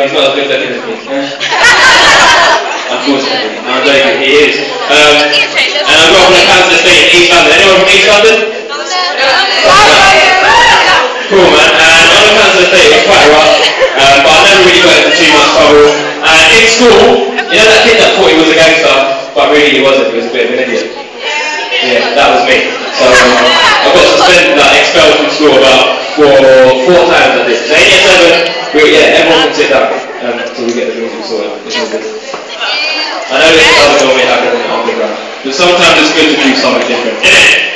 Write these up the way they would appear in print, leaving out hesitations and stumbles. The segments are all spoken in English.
he's not as good looking as me. Unfortunately. No, I'm joking, he is. And I grew up in a council estate in East London. Anyone from East London? Cool, man. And on the council estate, it was quite rough. But I never really got into too much trouble. And in school, you know that kid that thought he was a gangster, but really he wasn't. He was a bit of an idiot. Yeah, that was me. So I got suspended, expelled from school about four times I did. So in year 7, everyone can sit down until we get the music sorted. It's all good. I know this doesn't normally happen in the underground, but sometimes it's good to do something different, isn't it?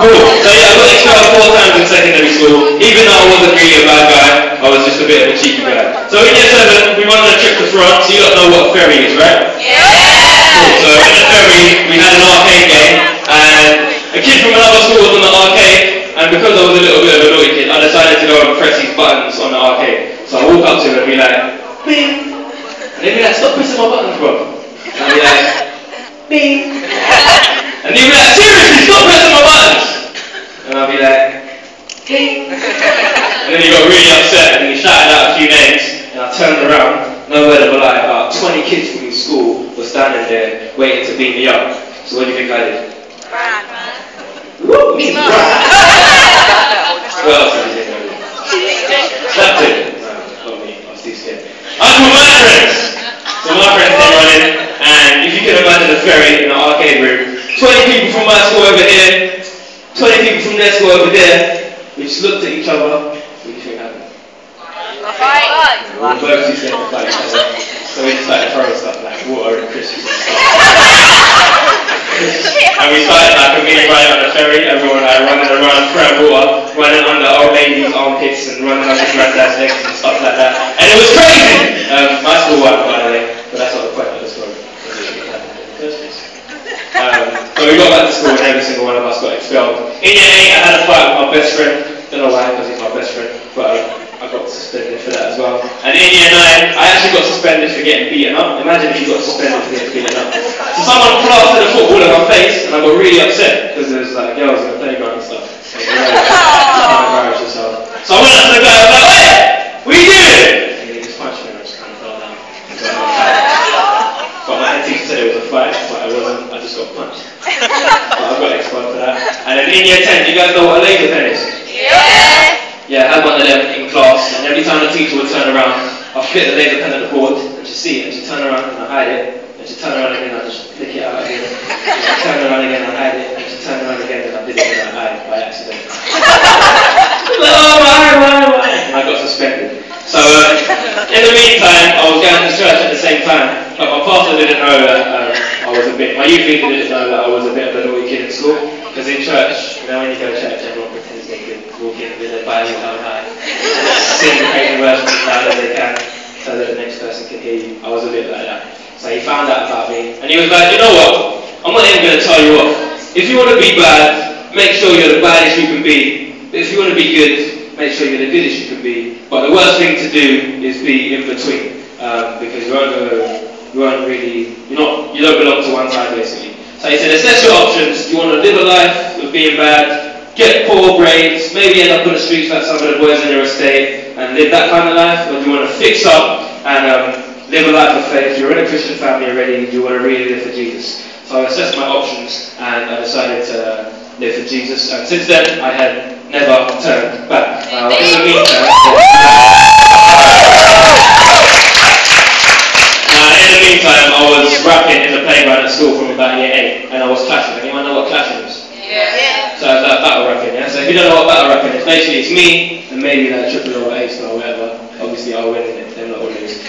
Cool. So yeah, I got expelled 4 times in secondary school. Even though I wasn't really a bad guy, I was just a bit of a cheeky guy. So in year 7, we went on a trip to France. So you don't know what a ferry is, right? Yeah. Cool. So in the ferry, we had an arcade game, and a kid from another school was on the arcade, and because I was a little bit of a naughty kid, I decided to go and press these buttons on the arcade. So I walk up to him and be like, bing! And they'd be like, stop pressing my buttons, bro. And I'd be like, bing! And he'd be like, seriously, stop pressing my buttons! And I'd be like, bing! And then he got really upset and he shouted out a few names, and I turned around, no word of a lie, about 20 kids from his school were standing there waiting to beat me up. So what do you think I did? Woo! Me, What else did he do? Slapped it. Uncle my friends! So my friends came running, and if you can imagine a ferry in an arcade room, 20 people from my school over here, 20 people from their school over there, we just looked at each other. What do you think happened? A fight! We were both too scared to fight each other, so we just started throwing stuff like water and crisps and stuff. And we started like a mini ride on the ferry, everyone like running around, throwing water, running under old ladies' armpits and running under granddad's legs and stuff like that. And it was crazy! My school won, by the way, but that's not the point of the story. So we got back to school and every single one of us got expelled. In year 8, I had a fight with my best friend. Don't know why, because he's my best friend, but I got suspended for that as well. And in year 9, I actually got suspended for getting beaten up. Imagine if you got suspended for getting beaten up. So someone plastered a football in my face, and I got really upset because there was like girls in the playground and stuff. So embarrassed yourself. So I went up to the guy and I was like, hey, what are you doing? And he just punched me and I just kind of fell down. But my head teacher said it was a fight, but it wasn't. I just got punched. But I got expelled for that. And then in year 10, do you guys know what a laser pen is? Yeah. Yeah, I had one of them in class, and every time the teacher would turn around, I'd fit the laser pen at the board, and she'd see it, and she'd turn around and I'd hide it, and she'd turn around again and I'd just flick it out again. And she'd turn around again and I'd hide it, and she'd turn around again and I did it and I'd hide it by accident. Oh, why? And I got suspended. So, in the meantime, I was going to church at the same time, but my pastor didn't know that my youth leader didn't know that I was a bit of a naughty kid in school, because in church, you know, when you go to church, everyone pretends they can walk in with their Bible held high, sing the crazy worship as loud as they can, so that the next person can hear you. I was a bit like that. So he found out about me, and he was like, you know what, I'm not even going to tell you off. If you want to be bad, make sure you're the baddest you can be. But if you want to be good, make sure you're the goodest you can be. But the worst thing to do is be in between, because you don't belong to one side basically. So he said, assess your options. Do you want to live a life of being bad, get poor grades, maybe end up on the streets like some of the boys in your estate, and live that kind of life? Or do you want to fix up and live a life of faith? You're in a Christian family already, you want to really live for Jesus. So I assessed my options and I decided to live for Jesus. And since then, I had never turned back. In the meantime, I was rapping in the playground at school from about year 8, and I was clashing. Anyone know what clashing is? Yeah. So I was like battle rapping, yeah? So if you don't know what battle rapping is, basically it's me, and maybe like triple or ace or whatever. Obviously I'll win it, they're not all lose.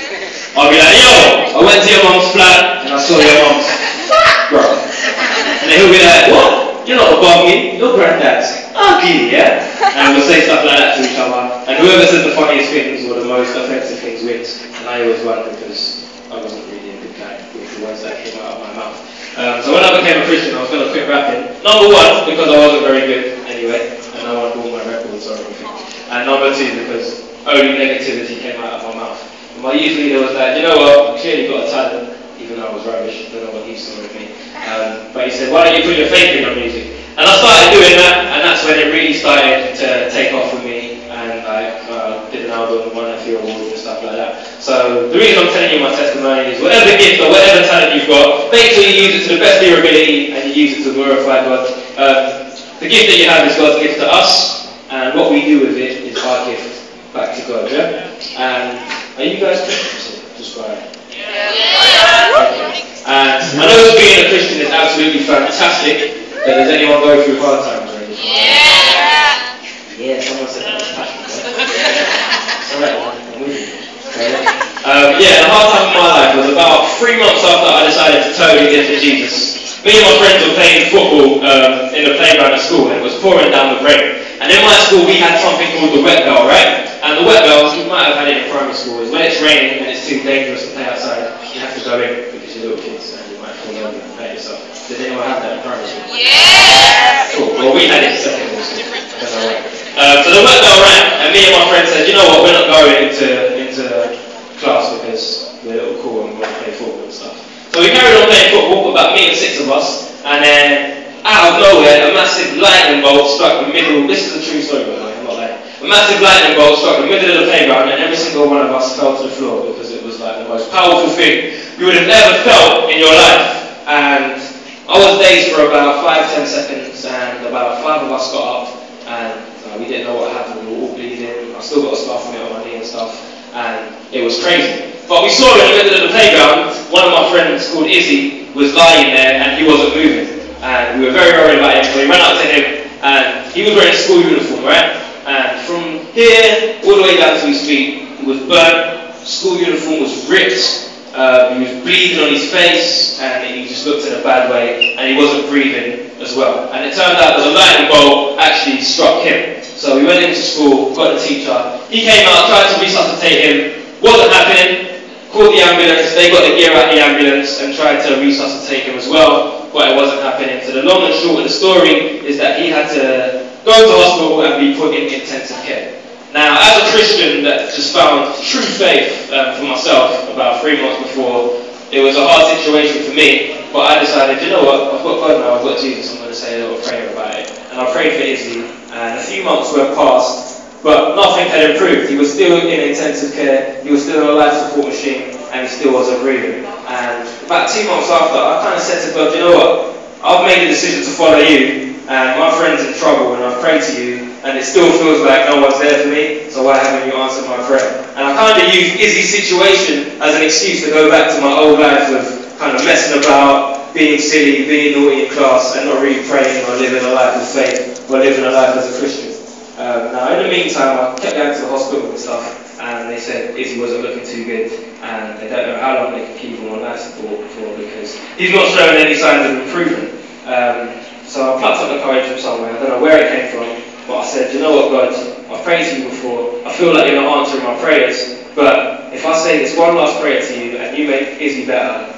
I'll be like, yo, I went to your mum's flat, and I saw your mum's bro. And then he'll be like, what? You're not above me, your granddad's ugly, yeah? And we'll say stuff like that to each other. And whoever says the funniest things or the most offensive things wins. And I always won because I wasn't really a good guy with the words that came out of my mouth. So when I became a Christian, I was going to quit rapping. Number 1, because I wasn't very good anyway, and no one bought my records or anything. And number 2, because only negativity came out of my mouth. And my youth leader was like, you know what, I clearly got a talent, even though I was rubbish. I don't know what he saw with me. But he said, why don't you put your faith in your music? And I started doing that, and that's when it really started to take off with me. And So the reason I'm telling you my testimony is whatever gift or whatever talent you've got, make sure you use it to the best of your ability and you use it to glorify God. The gift that you have is God's gift to us, and what we do with it is our gift back to God, yeah? And are you guys Christians? Just by and I know being a Christian is absolutely fantastic, but does anyone go through hard times already? Yeah, someone said that was passionate. It's alright, I'm with you. Yeah, the hard time of my life was about 3 months after I decided to totally get to Jesus. Me and my friends were playing football in the playground at school, and it was pouring down with rain. And in my school we had something called the wet bell, right? And the wet bells, you might have had it in primary school, is when it's raining and it's too dangerous to play outside, you have to go in because you're little kids and you might fall over and hurt yourself. Did anyone have that in primary school? Yeah! Cool. Well, we had it in secondary school. That's alright. So the wet bell rang, and me and my friend said, you know what, we're not going into class because we're a little cool and we want to play football and stuff. So we carried on playing football, about me and 6 of us, and then out of nowhere, a massive lightning bolt struck the middle. This is a true story, by the way, I'm not lying. A massive lightning bolt struck the middle of the playground, and every single one of us fell to the floor because it was like the most powerful thing you would have ever felt in your life. And I was dazed for about 5-10 seconds, and about 5 of us got up, and we didn't know what happened. We were all bleeding. I still got a scar from it on my knee and stuff, and it was crazy. But we saw in the middle of the playground, one of my friends called Izzy was lying there, and he wasn't moving. And we were very worried about him, so we ran up to him, and he was wearing a school uniform, right? And from here all the way down to his feet, he was burnt, school uniform was ripped, he was bleeding on his face, and he just looked in a bad way, and he wasn't breathing as well. And it turned out that the lightning bolt actually struck him. So we went into school, got the teacher, he came out, tried to resuscitate him, wasn't happening, called the ambulance, they got the gear out the ambulance and tried to resuscitate him as well, but it wasn't happening. So the long and short of the story is that he had to go to hospital and be put in intensive care. Now, as a Christian that just found true faith for myself about 3 months before, it was a hard situation for me, but I decided, you know what, I've got God now, I've got Jesus, I'm going to say a little prayer about it. And I prayed for Izzy, and a few months went past, but nothing had improved. He was still in intensive care, he was still on a life support machine, and he still wasn't breathing. And about 2 months after, I kind of said to God, you know what, I've made a decision to follow you, and my friend's in trouble, and I've prayed to you, and it still feels like no one's there for me, so why haven't you answered my prayer? And I kind of used Izzy's situation as an excuse to go back to my old life of kind of messing about, being silly, being naughty in class, and not really praying or living a life of faith, or living a life as a Christian. Now, in the meantime, I kept going to the hospital and stuff, and they said Izzy wasn't looking too good, and they don't know how long they can keep him on life support for because he's not showing any signs of improvement. So I plucked up the courage from somewhere. I don't know where it came from, but I said, you know what, God, I've prayed to you before. I feel like you're not answering my prayers, but if I say this one last prayer to you and you make Izzy better,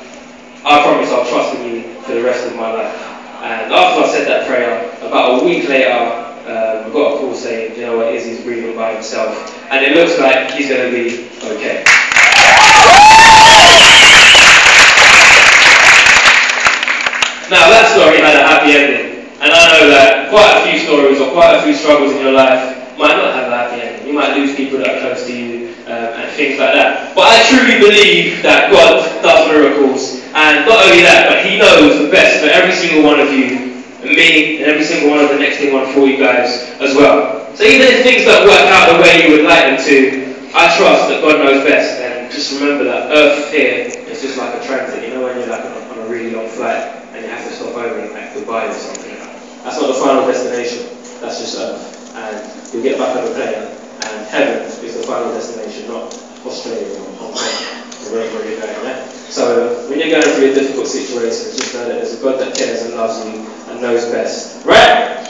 I promise I'll trust in you for the rest of my life. And after I said that prayer, about a week later, I got a call saying, you know what, Izzy's breathing by himself, and it looks like he's going to be okay. Now that story had a happy ending, and I know that quite a few stories or quite a few struggles in your life might not have a happy ending. You might lose people that are close to you and things like that. But I truly believe that God does miracles, and not only that, but He knows the best for every single one of you, and me, and every single one of the Next Ting 140 guys as well. So even if things don't work out the way you would like them to, I trust that God knows best, and just remember that Earth here is just like a transit. You know when you're like on a really long flight, and you have to stop over and like goodbye or something. That's not the final destination, that's just Earth. And you'll get back on the plane, and heaven is the final destination, not Australia or Hong Kong, or wherever you're going, yeah? So when you're going through a difficult situation, just know that there's a God that cares and loves you and knows best. Right?